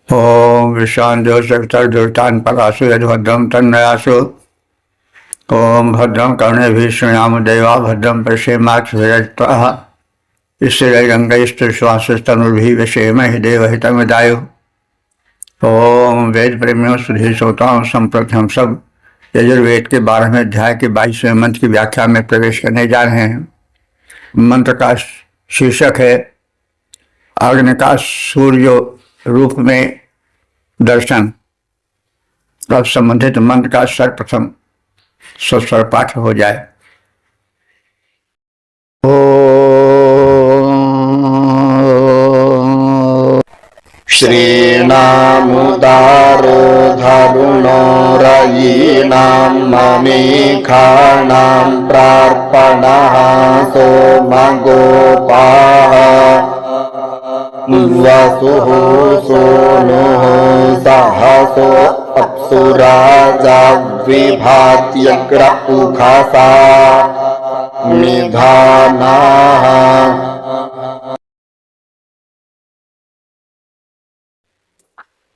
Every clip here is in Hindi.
ओम विश्वान्देव सवितर्दुर्तान् परासु यद्भद्रं तन्नयासु। ओम भद्रं कर्णेभिः शृणुयाम देवा भद्रं पश्येमाक्षभिरजत्राः स्थिरैरङ्गैस्तुष्वासस्तनुर्भिः व्यसेमहि देवहितमिदायुः। ओम वेद प्रेमियों सुधीर श्रोताओं, संप्रति हम सब यजुर्वेद के 12वें अध्याय के 22वें मंत्र की व्याख्या में प्रवेश करने जा रहे हैं। मंत्र का शीर्षक है अग्नि का सूर्य रूप में दर्शन। अब संबंधित मंत्र का सर्वप्रथम स्वस्वर पाठ हो जाए। श्रीणामुदारो धरुणो रयीणां ममेखाणां प्रार्पणः सोमगोपाः वसुः सोनुः सहसो अप्सुराजाविभात्यग्र उखसा निधानाः।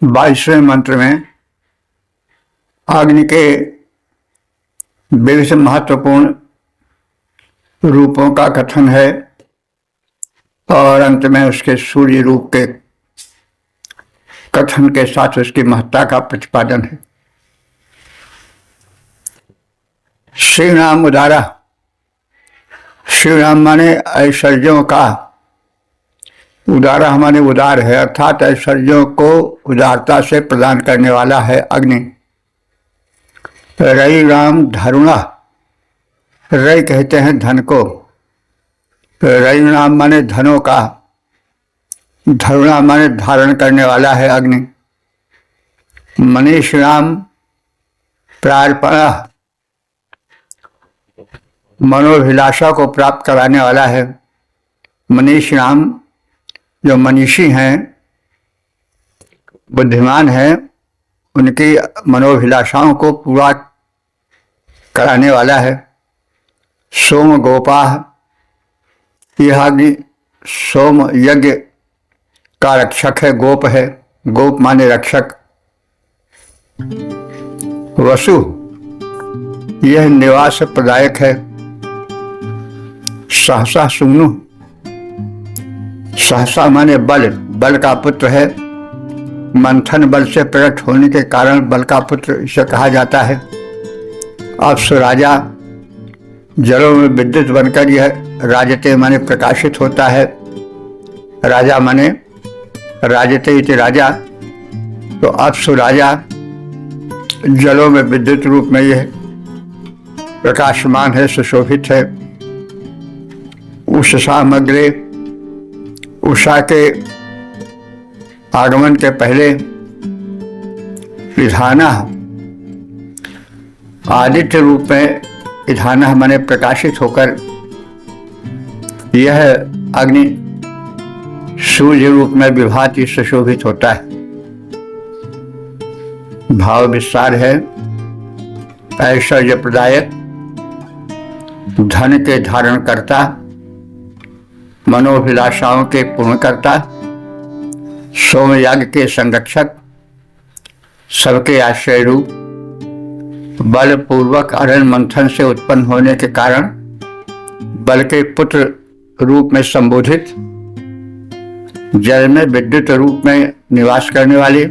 22वें मंत्र में अग्नि के विविध महत्वपूर्ण रूपों का कथन है और अंत में उसके सूर्य रूप के कथन के साथ उसकी महत्ता का प्रतिपादन है। श्री राम उदारा, श्री राम माने ऐश्वर्यों का, उदारा हमारे उदार है, अर्थात ऐश्वर्यों को उदारता से प्रदान करने वाला है अग्नि। रई राम धरुणा, रई कहते हैं धन को, रई राम माने धनों का, धरुणा माने धारण करने वाला है अग्नि। मनीष राम प्रार्पणा, मनोभिलाषा को प्राप्त कराने वाला है। मनीष राम जो मनीषी हैं, बुद्धिमान हैं, उनकी मनोभिलाषाओं को पूरा कराने वाला है। सोम गोपाह, यह अग्नि सोम यज्ञ का रक्षक है, गोप है, गोप माने रक्षक। वसु, यह निवास प्रदायक है। सहसा सुमनु, सहसा माने बल, बल का पुत्र है। मंथन बल से प्रकट होने के कारण बल का पुत्र इसे कहा जाता है। अप्सु राजा, जलों में विद्युत बनकर यह राजते माने प्रकाशित होता है। राजा माने राजते इति राजा, तो अप्सु राजा जलों में विद्युत रूप में यह प्रकाशमान है, सुशोभित है। उषा मग्रे, उषा के आगमन के पहले विधाना, आदित्य रूप में विधाना माने प्रकाशित होकर यह अग्नि सूर्य रूप में विभाति सुशोभित होता है। भाव विस्तार है। ऐश्वर्य प्रदायक, धन के धारण करता, मनोभिलाषाओं के पूर्ण करता, सोमयाग के संरक्षक, सबके आश्रय रूप, बल पूर्वक अरण मंथन से उत्पन्न होने के कारण बल के पुत्र रूप में संबोधित, जल में विद्युत रूप में निवास करने वाले,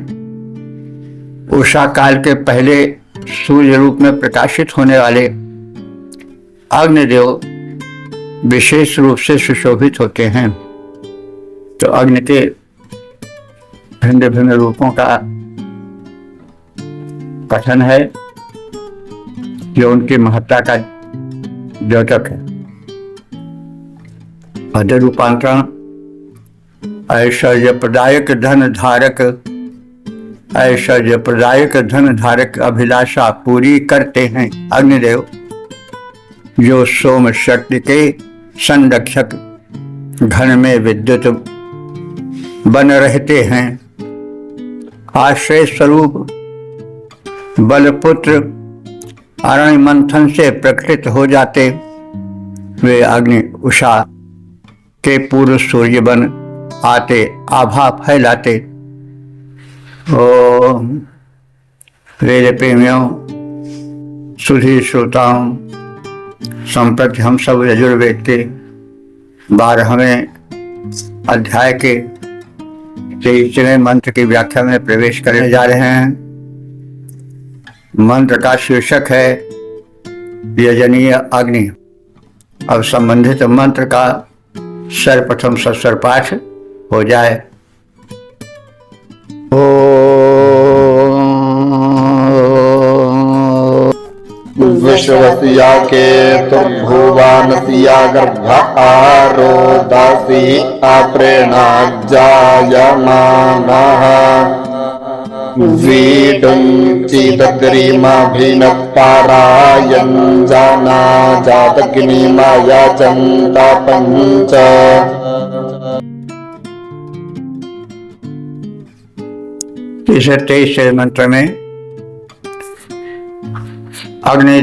उषा काल के पहले सूर्य रूप में प्रकाशित होने वाले अग्निदेव विशेष रूप से सुशोभित होते हैं। तो अग्नि के भिन्न भिन्न रूपों का कथन है जो उनकी महत्ता का द्योतक है। अध रूपांतरण, ऐश्वर्य प्रदायक धन धारक, ऐश्वर्य प्रदायक धन धारक अभिलाषा पूरी करते हैं अग्निदेव, जो सोम शक्ति के संरक्षक घन में विद्युत बन रहते हैं। आश्रय स्वरूप बलपुत्र अरण्य मंथन से प्रकटित हो जाते, वे अग्नि उषा के पूर्व सूर्य बन आते, आभा फैलाते। ओम वेद प्रेमियों, सुधी श्रोताओं, संप्रति हम सब यजुर्वेद के 12वें अध्याय के 23वें मंत्र की व्याख्या में प्रवेश करने जा रहे हैं। मंत्र का शीर्षक है यजनीय अग्नि। अब संबंधित मंत्र का सर्वप्रथम सस्वर पाठ हो जाए। विश्वसिया के तुर्भुवानसिया गर्भ आरोदासी अप्रेणा जायमानः वीडुं चिदग्रिमाभिनत्पारायं जाना जातग्निमाया चन्ता पञ्च। इस 23वें मंत्र में अग्नि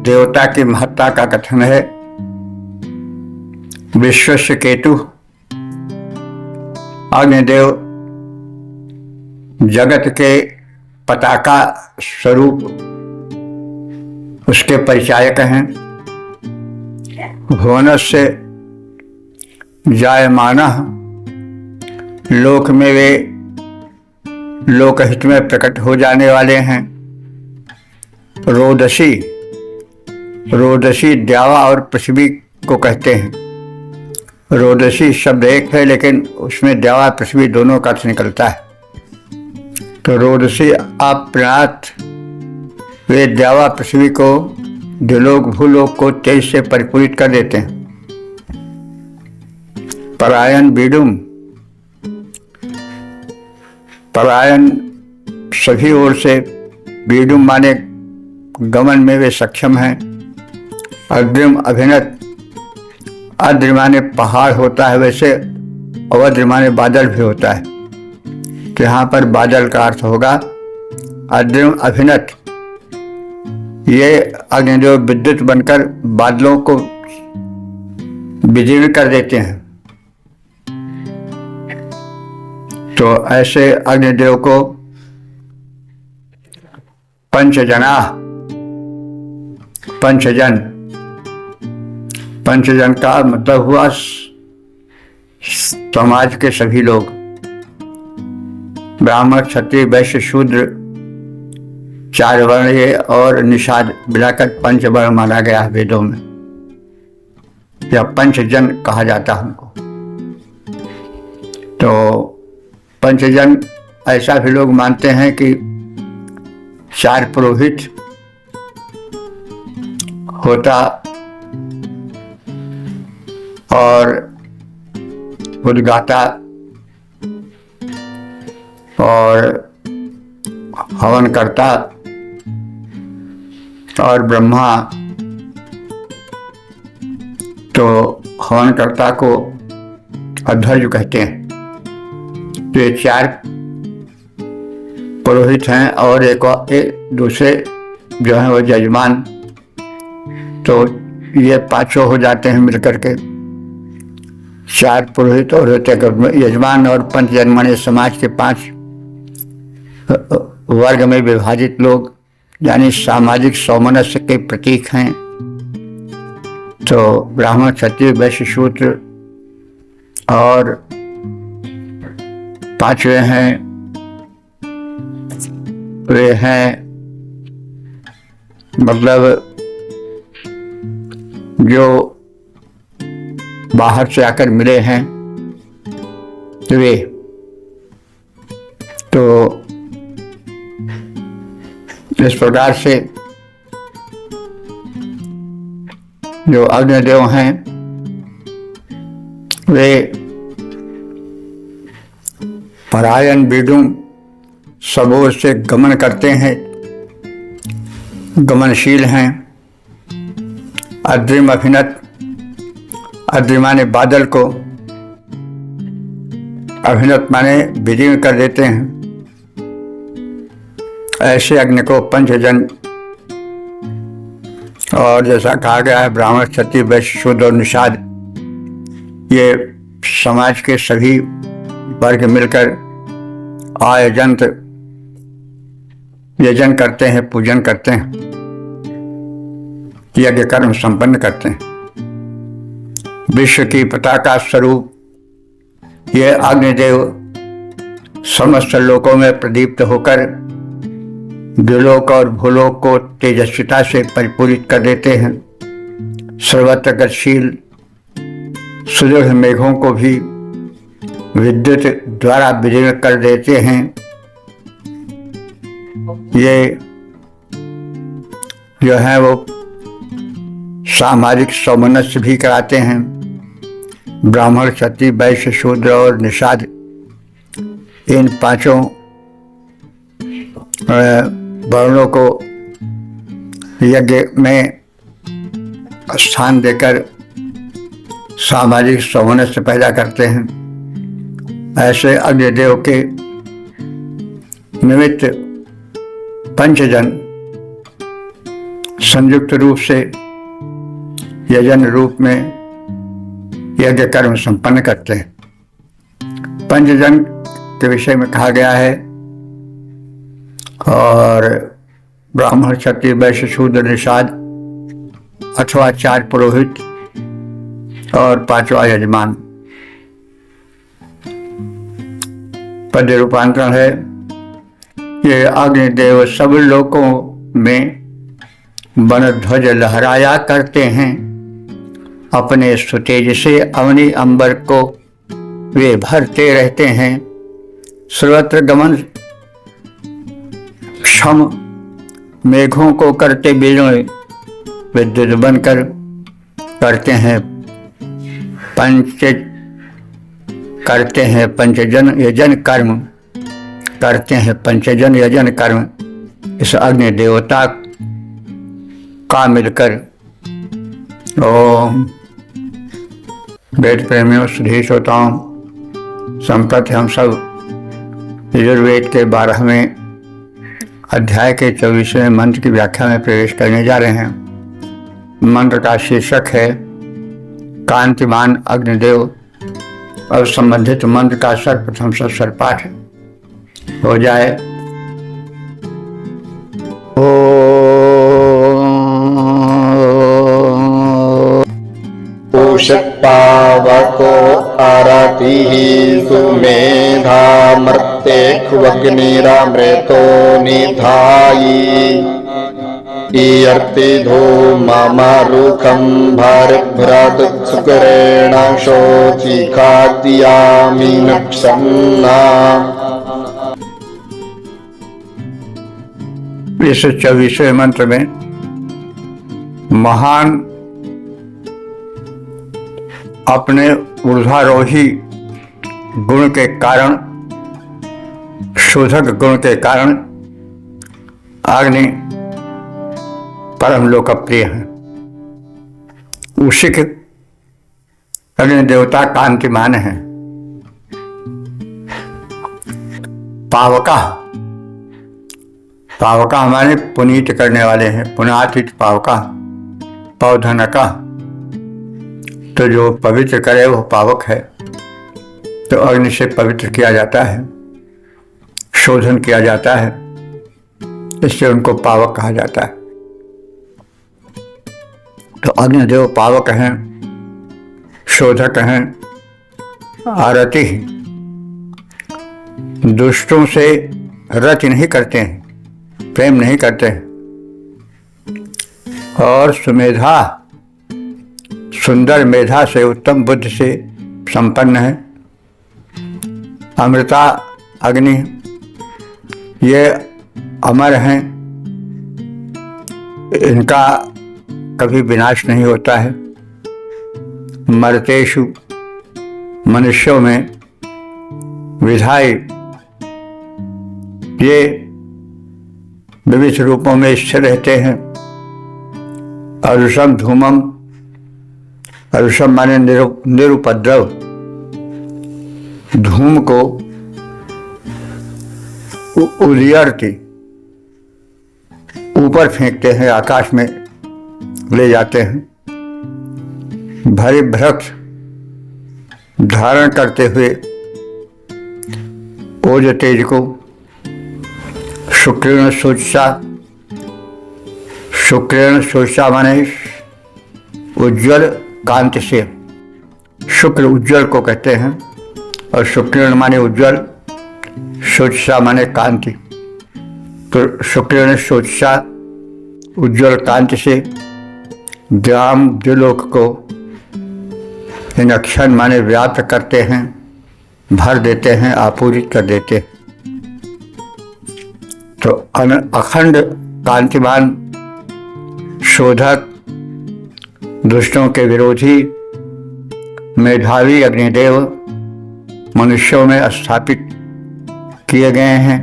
देवता की महत्ता का कथन है। विश्वस्य केतु अग्निदेव जगत के पताका स्वरूप उसके परिचायक हैं। भुवनस्य जायमानः लोक में वे लोकहित में प्रकट हो जाने वाले हैं। रोदसी, रोदसी द्यावा और पृथ्वी को कहते हैं। रोदसी शब्द एक है, लेकिन उसमें द्यावा पृथ्वी दोनों का अर्थ निकलता है। तो रोदसी अप्रात, वे द्यावा पृथ्वी को द्युलोक भूलोक को तेज से परिपूरित कर देते हैं। परायण बीडुम, परायण सभी ओर से, बीडुम माने गमन में वे सक्षम हैं। अग्रिम अभिनत, अद्र माने पहाड़ होता है वैसे, अवद्र माने बादल भी होता है। तो यहाँ पर बादल का अर्थ होगा अद्रिम अभिनत। ये अग्निदेव विद्युत बनकर बादलों को विदीर्ण कर देते हैं। तो ऐसे अग्निदेव को पंचजना, पंचजन, पंचजन का मतलब हुआ समाज के सभी लोग, ब्राह्मण क्षत्रिय वैश्य शूद्र 4 वर्ण ये और निषाद मिलाकर पंच वर्ण माना गया है वेदों में। या पंचजन कहा जाता है उनको। तो पंचजन ऐसा भी लोग मानते हैं कि 4 पुरोहित होता और उद्गाता और हवन करता और ब्रह्मा। तो हवन करता को अध्वर्य कहते हैं। तो ये 4 पुरोहित हैं और एक दूसरे जो है वो यजमान। तो ये 5 हो जाते हैं मिलकर के। 4 पुरोहित और होते यजमान और पंचजन माने समाज के 5 वर्ग में विभाजित लोग, यानी सामाजिक सौमनस्य के प्रतीक हैं। तो ब्राह्मण क्षत्रिय वैश्य शूद्र और 5वें हैं वे हैं मतलब जो बाहर से आकर मिले हैं वे। तो इस प्रकार से जो अग्निदेव हैं वे परायण बीडुम सब ओर से गमन करते हैं, गमनशील हैं। अद्रिम अभिनत, अद्रिम माने बादल को, अभिनत माने विलीन कर देते हैं। ऐसे अग्नि को पंचजन, और जैसा कहा गया है ब्राह्मण, क्षत्रिय, वैश्य, शूद्र और निषाद, ये समाज के सभी वर्ग मिलकर आयोजन यजन करते हैं, पूजन करते हैं, यज्ञ कर्म संपन्न करते हैं। विश्व की पताका स्वरूप ये अग्निदेव समस्त लोकों में प्रदीप्त होकर द्विलोक और भूलोक को तेजस्विता से परिपूरित कर देते हैं। सर्वत्र गतिशील सुदृढ़ मेघों को भी विद्युत द्वारा विलीन कर देते हैं। ये जो है वो सामाजिक सौमनस्य भी कराते हैं। ब्राह्मण, क्षत्रिय, वैश्य, शूद्र और निषाद, इन पांचों वर्णों को यज्ञ में स्थान देकर सामाजिक सौमनस्य पैदा करते हैं। ऐसे अग्निदेव के निमित्त पंचजन संयुक्त रूप से यजन रूप में यज्ञ कर्म संपन्न करते हैं। पंचजन के विषय में कहा गया है, और ब्राह्मण, क्षत्रिय, वैश्य, शूद्र, निषाद अथवा 4 पुरोहित और 5वां यजमान। पद रूपांतरण है, ये अग्निदेव सब लोकों में वन ध्वज लहराया करते हैं। अपने सुतेज से अवनी अंबर को वे भरते रहते हैं। सर्वत्र गमन क्षम मेघों को करते बिलोय विद्युत बनकर करते हैं पंचजन यजन कर्म, करते हैं पंचजन यजन कर्म। इस अग्नि देवता का मिलकर ओम वेद प्रेमियों, सुधी श्रोताओं, संप्रति हम सब यजुर्वेद के 12वें अध्याय के 24वें मंत्र की व्याख्या में प्रवेश करने जा रहे हैं। मंत्र का शीर्षक है कांतिमान अग्निदेव। और संबंधित मंत्र का सर्वप्रथम सर्पाठ हो जाए। पावको आरतिः सुमेधा मर्त्येऽग्निरामृतो निधायि ईयर्ति धूममारुखं भरभ्रातुत्सुकरेण शोचिखाद्यामि नक्षन्ना। इस 24वें मंत्र में महान अपने ऊर्ध्वारोही गुण के कारण, शोधक गुण के कारण अग्नि परम लोकप्रिय है। उसी के अग्नि देवता कांतिमान है। पावका हमारे पुनीत करने वाले हैं। पुनातित पावका, पौधनका, तो जो पवित्र करे वो पावक है। तो अग्नि से पवित्र किया जाता है, शोधन किया जाता है, इससे उनको पावक कहा जाता है। तो अग्निदेव पावक हैं, शोधक हैं। आरति दुष्टों से रति नहीं करते हैं, प्रेम नहीं करते हैं। और सुमेधा, सुंदर मेधा से, उत्तम बुद्धि से संपन्न है। अमृता अग्नि, ये अमर हैं, इनका कभी विनाश नहीं होता है। मर्तेषु, मनुष्यों में, विधाय, ये विविध रूपों में स्थिर रहते हैं। अरुषम धूमम, अरुषम माने निरुपद्रव, धूम को उदयर्ति, ऊपर फेंकते हैं, आकाश में ले जाते हैं। भरे वृक्ष धारण करते हुए ओज तेज को शुक्रेण सोचा, शुक्रेण सोचा माने उज्ज्वल कांति से, शुक्र उज्ज्वल को कहते हैं और शुक्रेण माने उज्ज्वल, सोचा माने कांति। तो शुक्रेण सोचा उज्ज्वल कांति से ग्राम द्विलोक को इन अक्षर माने व्याप्त करते हैं, भर देते हैं, आपूरित कर देते हैं। तो अखंड कांतिमान शोधक, दुष्टों के विरोधी, मेधावी अग्निदेव मनुष्यों में स्थापित किए गए हैं।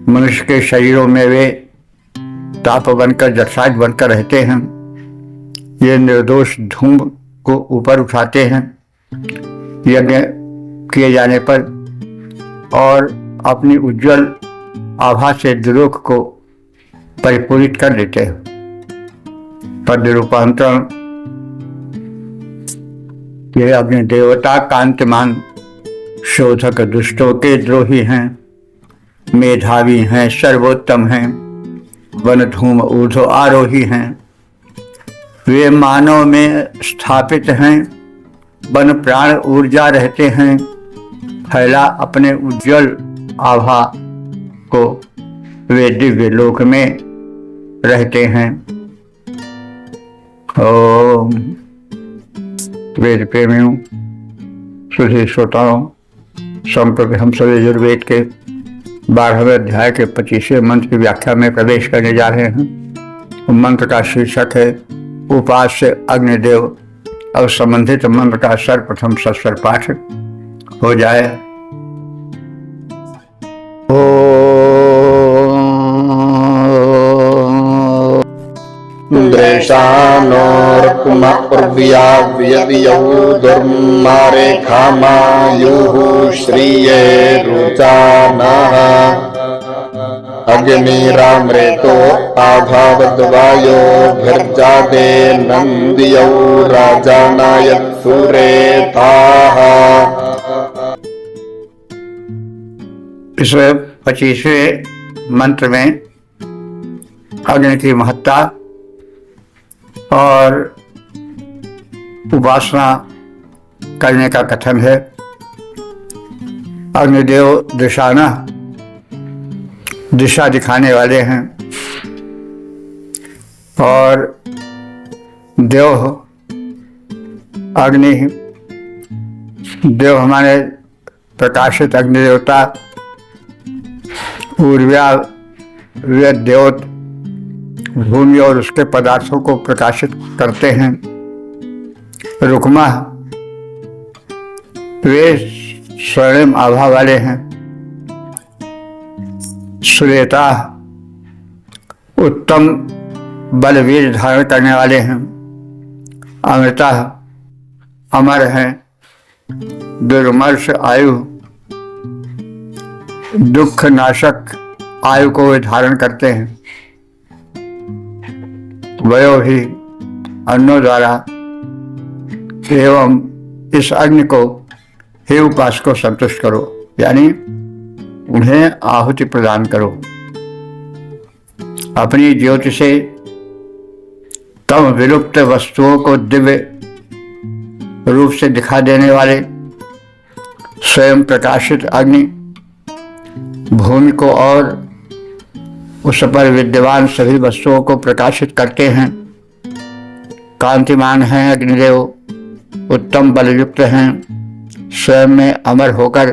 मनुष्य के शरीरों में वे ताप बनकर, जठराज बनकर रहते हैं। ये निर्दोष धूम को ऊपर उठाते हैं यज्ञ किए जाने पर और अपनी उज्जवल आभा से द्विलोक को परिपूरित कर देते हैं। पद रूपांतरण, ये अपने देवता कांतिमान शोधक, दुष्टों के द्रोही हैं, मेधावी हैं, सर्वोत्तम हैं, वन धूम ऊर्ध्व आरोही हैं। वे मानव में स्थापित हैं, वन प्राण ऊर्जा रहते हैं, फैला अपने उज्जवल आभा को वे दिव्य लोक में रहते हैं। ओम वेद प्रेमियों, सुधी श्रोताओं, संप्रति हम सब यजुर्वेद के 12वें अध्याय के 25वें मंत्र की व्याख्या में प्रवेश करने जा रहे हैं। मंत्र का शीर्षक है उपास्य अग्निदेव। अब संबंधित मंत्र का सर्वप्रथम सस्वर पाठ हो जाए। दृशानोर्कुमार्व्यव्यौ दुर्मारे खामायुः श्रिये रुचानः अग्निरामृतो आभावद्वायो भर्जादे नंदियौ राजानायत् सुरेताः। इस 25वें मंत्र में अग्नि की महत्ता और उपासना करने का कथन है। अग्निदेव दिशाना, दिशा दिखाने वाले हैं, और देव अग्नि, देव हमारे प्रकाशित अग्निदेवता, ऊर्जा वे देवत भूमि और उसके पदार्थों को प्रकाशित करते हैं। रुक्मा वे स्वर्णिम आभा वाले हैं। सुरेता उत्तम बलवीर धारण करने वाले हैं। अमृता अमर हैं। दुर्मर्ष आयु दुख नाशक आयु को वे धारण करते हैं। वयो ही अन्नों द्वारा एवं इस अग्नि को हे उपासको संतुष्ट करो, यानी उन्हें आहुति प्रदान करो। अपनी ज्योति से तम विलुप्त वस्तुओं को दिव्य रूप से दिखा देने वाले स्वयं प्रकाशित अग्नि भूमि को और उस पर विद्यमान सभी वस्तुओं को प्रकाशित करते हैं। कांतिमान हैं अग्निदेव, उत्तम बलयुक्त हैं, स्वयं में अमर होकर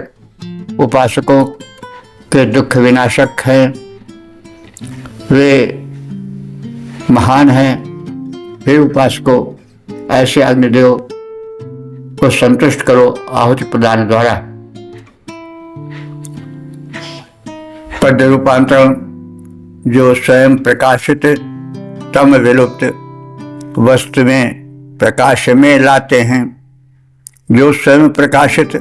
उपासकों के दुख विनाशक हैं। वे महान हैं। वे उपासकों ऐसे अग्निदेव को संतुष्ट करो आहुति प्रदान द्वारा। पद रूपांतरण, जो स्वयं प्रकाशित तम विलुप्त वस्तु में प्रकाश में लाते हैं, जो स्वयं प्रकाशित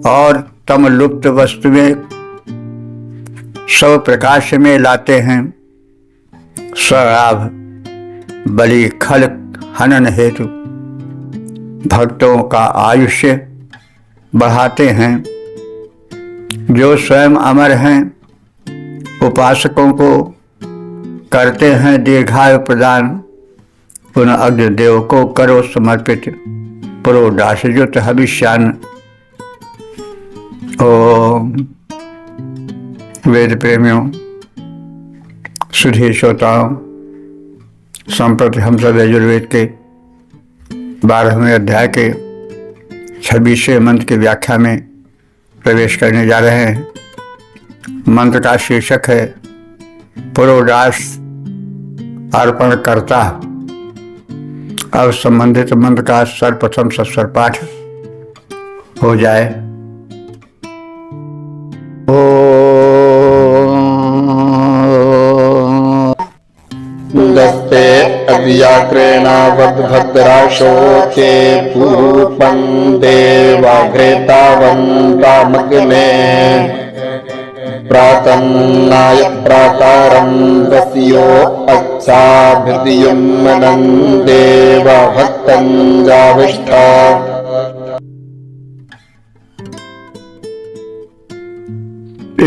और तम लुप्त वस्तु में सब प्रकाश में लाते हैं, स्वलाभ बलि खल हनन हेतु भक्तों का आयुष्य बढ़ाते हैं। जो स्वयं अमर हैं उपासकों को करते हैं दीर्घायु प्रदान। पुनः अग्निदेव को करो समर्पित पुरोडाशयुत हविष्यान। ओम। वेद प्रेमियों, सुधी श्रोताओं, संप्रति हम सब यजुर्वेद के 12वें अध्याय के 26वें मंत्र की व्याख्या में प्रवेश करने जा रहे हैं। मंत्र का शीर्षक है पुरोडाश अर्पण करता। अब संबंधित मंत्र का सर्वप्रथम सस्वर पाठ हो जाए। दस्ते अव्याक्रेणावद्भद्राशोके पूपं देवाघ्रेतावन्तामग्ने प्रातन्नाय प्राकारं दस्यो अच्छाभिधियुम्मनं देवभक्तं जाविष्ठा।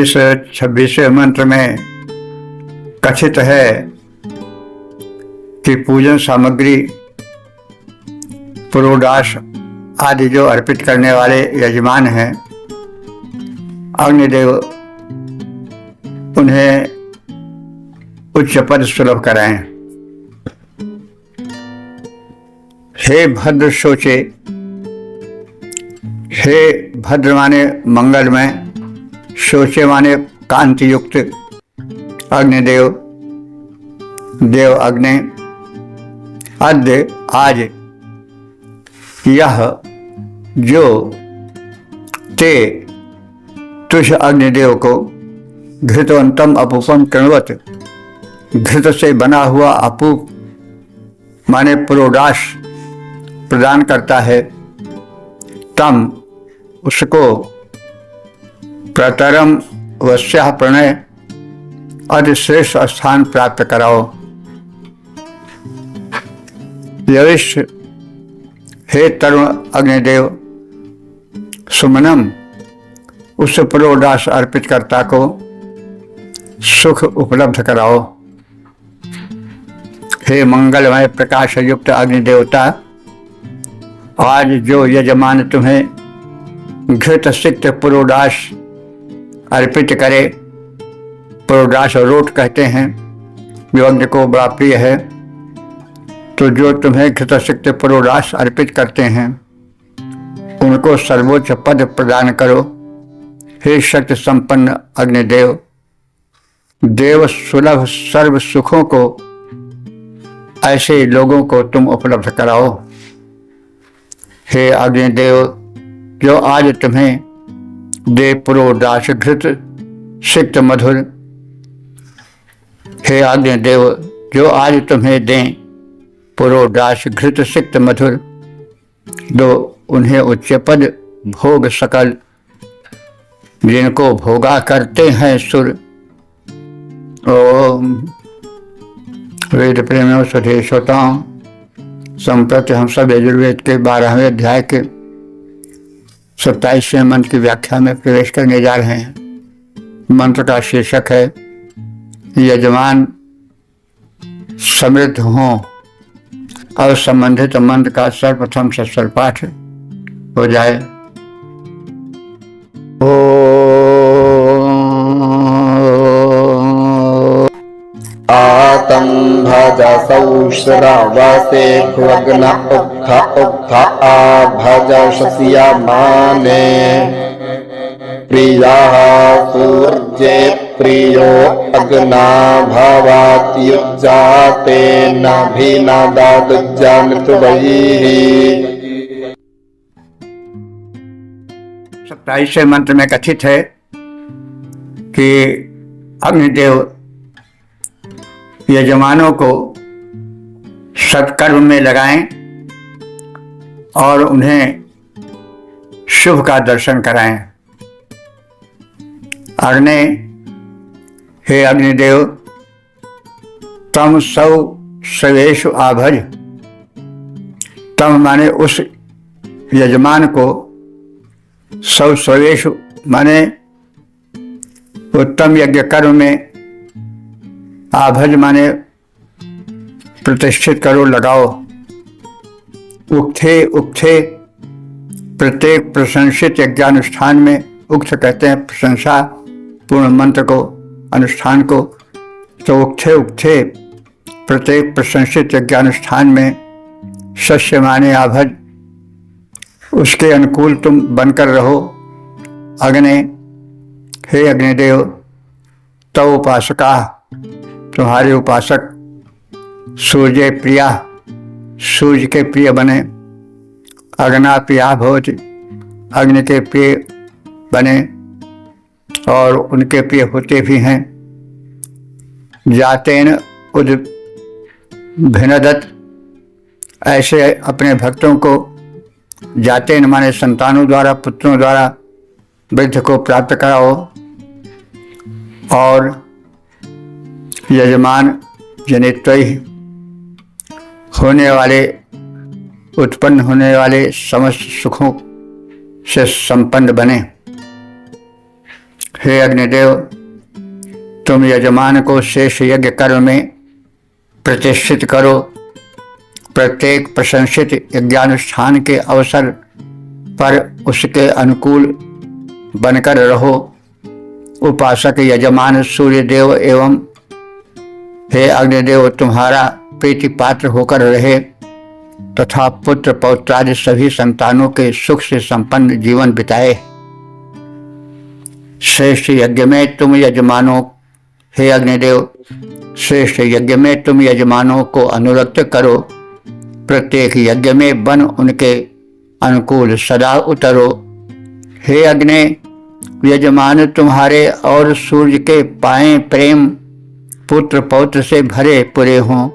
इस 26वें मंत्र में कथित है कि पूजन सामग्री पुरोडाश आदि जो अर्पित करने वाले यजमान हैं, अग्निदेव उन्हें उच्च पद सुलभ कराएं। हे भद्र सोचे, हे भद्र माने मंगलमय, सोचे माने कांति युक्त अग्निदेव, देव अग्नि, अद्य आज यह जो ते तुझ अग्निदेव को घृतवंतम अपूपम कृणवत, घृत से बना हुआ अपूप माने पुरोडाश प्रदान करता है, तम उसको प्रतरम वस्या प्रणय अति श्रेष्ठ स्थान प्राप्त कराओ। यविष्ठ हे तरुण अग्निदेव, सुमनम उस पुरोडाश अर्पित कर्ता को सुख उपलब्ध कराओ। हे मंगलमय प्रकाश युक्त अग्निदेवता, आज जो यजमान तुम्हें घृत सिक्त पुरोडाश अर्पित करे, पुरोडाश रोट कहते हैं, जो अग्नि को बड़ा प्रिय है, तो जो तुम्हें घृतसिक्त पुरोडाश अर्पित करते हैं उनको सर्वोच्च पद प्रदान करो। हे शक्ति संपन्न अग्निदेव, देव सुलभ सर्व सुखों को ऐसे लोगों को तुम उपलब्ध कराओ। हे अग्निदेव, जो आज तुम्हें दे पुरोडाश घृत सिक्त मधुर, हे अग्निदेव, जो आज तुम्हें दें पुरोडाश घृत सिक्त मधुर, दो उन्हें उच्च पद भोग सकल, जिनको भोगा करते हैं सुर। ओम। वेद प्रेमियों, सुधे श्रोताओं, संप्रति हम सब यजुर्वेद के 12वें अध्याय के 27वें मंत्र की व्याख्या में प्रवेश करने जा रहे हैं। मंत्र का शीर्षक है यजमान समृद्ध हों। और संबंधित मंत्र का सर्वप्रथम सस्वर पाठ हो जाए। आतं भजसौ श्रावसे भुवग्न उक्थ आभजशस्यमाने प्रियाः सूर्ये प्रियो अग्ना भवात्युज्जाते नाभिनादादुज्जामृतवैः। 27वें मंत्र में कथित है कि अग्निदेव यजमानों को सत्कर्म में लगाएं और उन्हें शुभ का दर्शन कराएं। अग्नि, हे अग्निदेव, तम सौ सवेशु आभज। तम माने उस यजमान को, सौ सवेशु माने उत्तम यज्ञ कर्म में, आभज माने प्रतिष्ठित करो, लगाओ। उक्थे उक्थे प्रत्येक प्रशंसित यज्ञानुष्ठान में, उक्त कहते हैं प्रशंसा पूर्ण मंत्र को, अनुष्ठान को। तो उक्थे उक्थे प्रत्येक प्रशंसित यज्ञानुष्ठान में शस्य माने आभज, उसके अनुकूल तुम बनकर रहो। अग्नि, हे अग्निदेव, तव उपासका, तुम्हारे उपासक। सूर्य प्रिया, सूर्य के प्रिय बने। अग्ना प्रिया भवति, अग्नि के प्रिय बने और उनके प्रिय होते भी हैं। जातेन उद भिनदत, ऐसे अपने भक्तों को जातेन माने संतानों द्वारा, पुत्रों द्वारा वृद्ध को प्राप्त कराओ। और यजमान जनित्वैः, होने वाले, उत्पन्न होने वाले समस्त सुखों से संपन्न बने। हे अग्निदेव, तुम यजमान को शेष यज्ञ कर्म में प्रतिष्ठित करो। प्रत्येक प्रशंसित यज्ञानुष्ठान के अवसर पर उसके अनुकूल बनकर रहो। उपासक यजमान सूर्यदेव एवं हे अग्निदेव तुम्हारा प्रीति पात्र होकर रहे तथा पुत्र पौत्रादि सभी संतानों के सुख से संपन्न जीवन बिताए। श्रेष्ठ यज्ञ में तुम यजमानों, हे अग्निदेव, श्रेष्ठ यज्ञ में तुम यजमानों को अनुरक्त करो। प्रत्येक यज्ञ में वन उनके अनुकूल सदा उतरो। हे अग्नि, यजमान तुम्हारे और सूर्य के पाए प्रेम पुत्र पौत्र से भरे पूरे हों,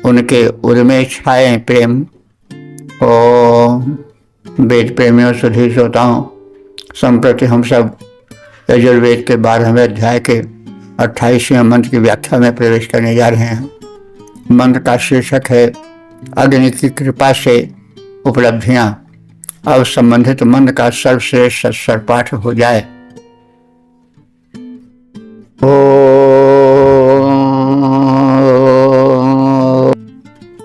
उनके उर में छाए प्रेम। ओम। वेद प्रेमियों, सुधी श्रोताओं, संप्रति हम सब यजुर्वेद के 12वें अध्याय के 28वें मंत्र की व्याख्या में प्रवेश करने जा रहे हैं। मंत्र का शीर्षक है अग्नि की कृपा से उपलब्धियां। अब संबंधित मंत्र का सर्वश्रेष्ठ सत्सरपाठ हो जाए।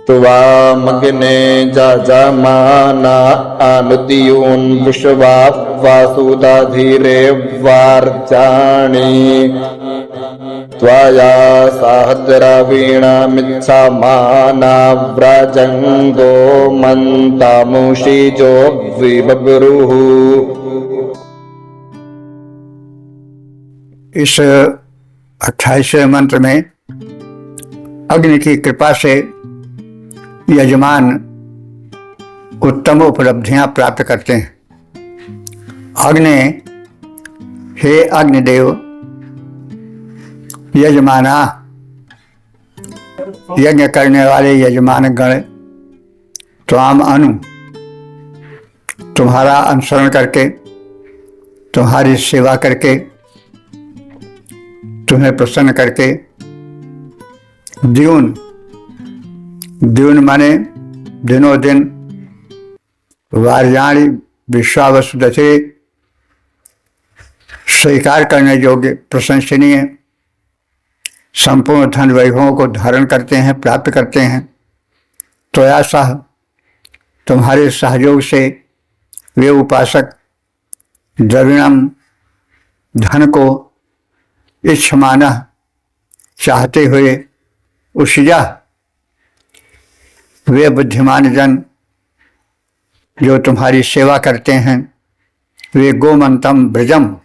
त्वामग्ने जाजामाना अनुदीयोन् विश्वा वासुदाधीरे वार्चाणि त्वया साहद्रवीणामिच्छामाना व्रजङ्गो मन्तामुषिजो विबभ्रुः। इस 28वें मंत्र में अग्नि की कृपा से यजमान उत्तम उपलब्धियां प्राप्त करते हैं। अग्नि, हे अग्निदेव, यजमाना, यज्ञ करने वाले यजमान गण, त्वाम अनु, तुम्हारा अनुसरण करके, तुम्हारी सेवा करके, तुम्हें प्रसन्न करके, द्यून, द्यून माने दिनों दिन, वार्याणी विश्वावसुदते, स्वीकार करने योग्य, प्रशंसनीय, संपूर्ण धन वैभवों को धारण करते हैं, प्राप्त करते हैं। त्वया सह, तुम्हारे सहयोग से वे उपासक द्रविणम, धन को इच्छमाना, चाहते हुए, उषिजा, वे बुद्धिमान जन जो तुम्हारी सेवा करते हैं, वे गोमंतम ब्रजम,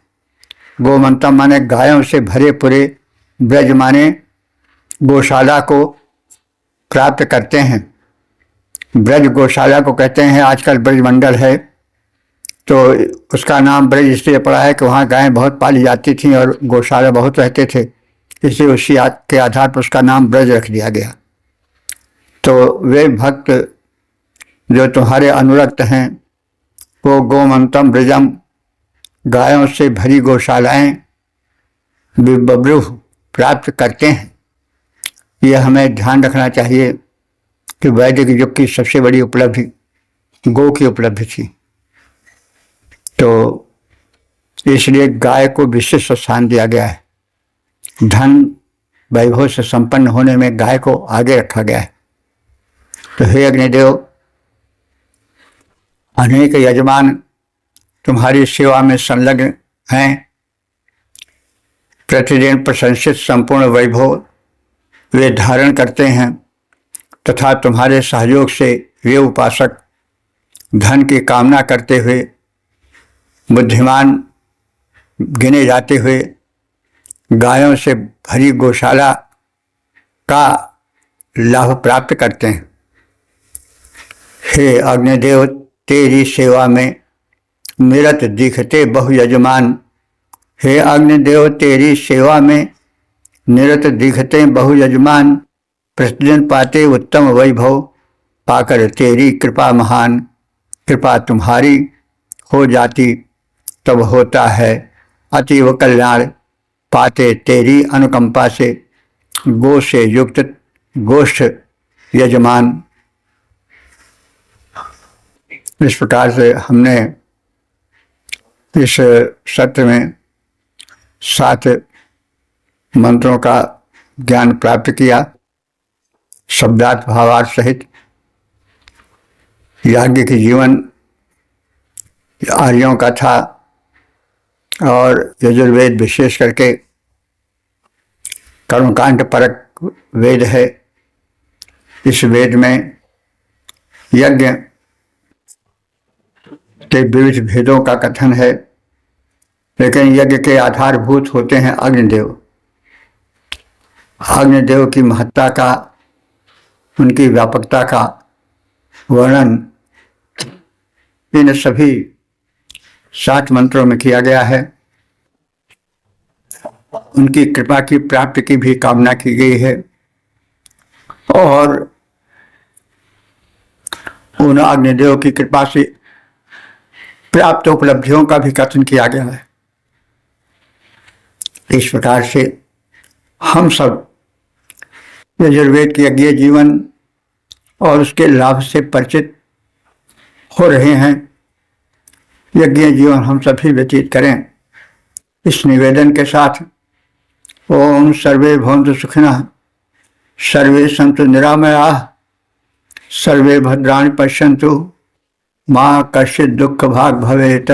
गोमंतम माने गायों से भरे पूरे, ब्रज माने गौशाला को प्राप्त करते हैं। ब्रज गौशाला को कहते हैं। आजकल ब्रज मंडल है तो उसका नाम ब्रज इसलिए पड़ा है कि वहाँ गायें बहुत पाली जाती थीं और गौशाला बहुत रहते थे, इसलिए उसी के आधार पर उसका नाम ब्रज रख दिया गया। तो वे भक्त जो तुम्हारे अनुरक्त हैं वो गोमंतम ब्रजम, गायों से भरी गौशालाएं, विबभ्रुः, प्राप्त करते हैं। ये हमें ध्यान रखना चाहिए कि वैदिक युग की सबसे बड़ी उपलब्धि गौ की उपलब्धि थी। तो इसलिए गाय को विशिष्ट स्थान दिया गया है। धन वैभव से संपन्न होने में गाय को आगे रखा गया है। तो हे अग्निदेव, अनेक यजमान तुम्हारी सेवा में संलग्न हैं। प्रतिदिन प्रशंसित संपूर्ण वैभव वे धारण करते हैं तथा तुम्हारे सहयोग से वे उपासक धन की कामना करते हुए बुद्धिमान गिने जाते हुए गायों से भरी गौशाला का लाभ प्राप्त करते हैं। हे अग्निदेव, तेरी सेवा में निरत दिखते बहु यजमान। हे अग्निदेव, तेरी सेवा में निरत दिखते बहु यजमान, प्रतिदिन पाते उत्तम वैभव, पाकर तेरी कृपा महान। कृपा तुम्हारी हो जाती तब होता है अतीव कल्याण, पाते तेरी अनुकंपा से गो से युक्त गोष्ठ यजमान। इस प्रकार से हमने इस सत्र में 7 मंत्रों का ज्ञान प्राप्त किया, शब्दार्थ भावार्थ सहित। याज्ञ की जीवन आर्यों का था और यजुर्वेद विशेष करके कर्मकांड परक वेद है। इस वेद में यज्ञ के विविध भेदों का कथन है, लेकिन यज्ञ के आधारभूत होते हैं अग्निदेव। अग्निदेव की महत्ता का, उनकी व्यापकता का वर्णन इन सभी 7 मंत्रों में किया गया है। उनकी कृपा की प्राप्ति की भी कामना की गई है और उन अग्निदेव की कृपा से प्राप्त उपलब्धियों का भी कथन किया गया है। इस प्रकार से हम सब यजुर्वेद के यज्ञ जीवन और उसके लाभ से परिचित हो रहे हैं। यज्ञ जीवन हम सभी व्यतीत करें, इस निवेदन के साथ। ओम सर्वे भवन्तु सुखिनः, सर्वे सन्तु निरामयाः, सर्वे भद्राणि पश्यन्तु, मां कश्चित् दुःख भाग् भवेत्।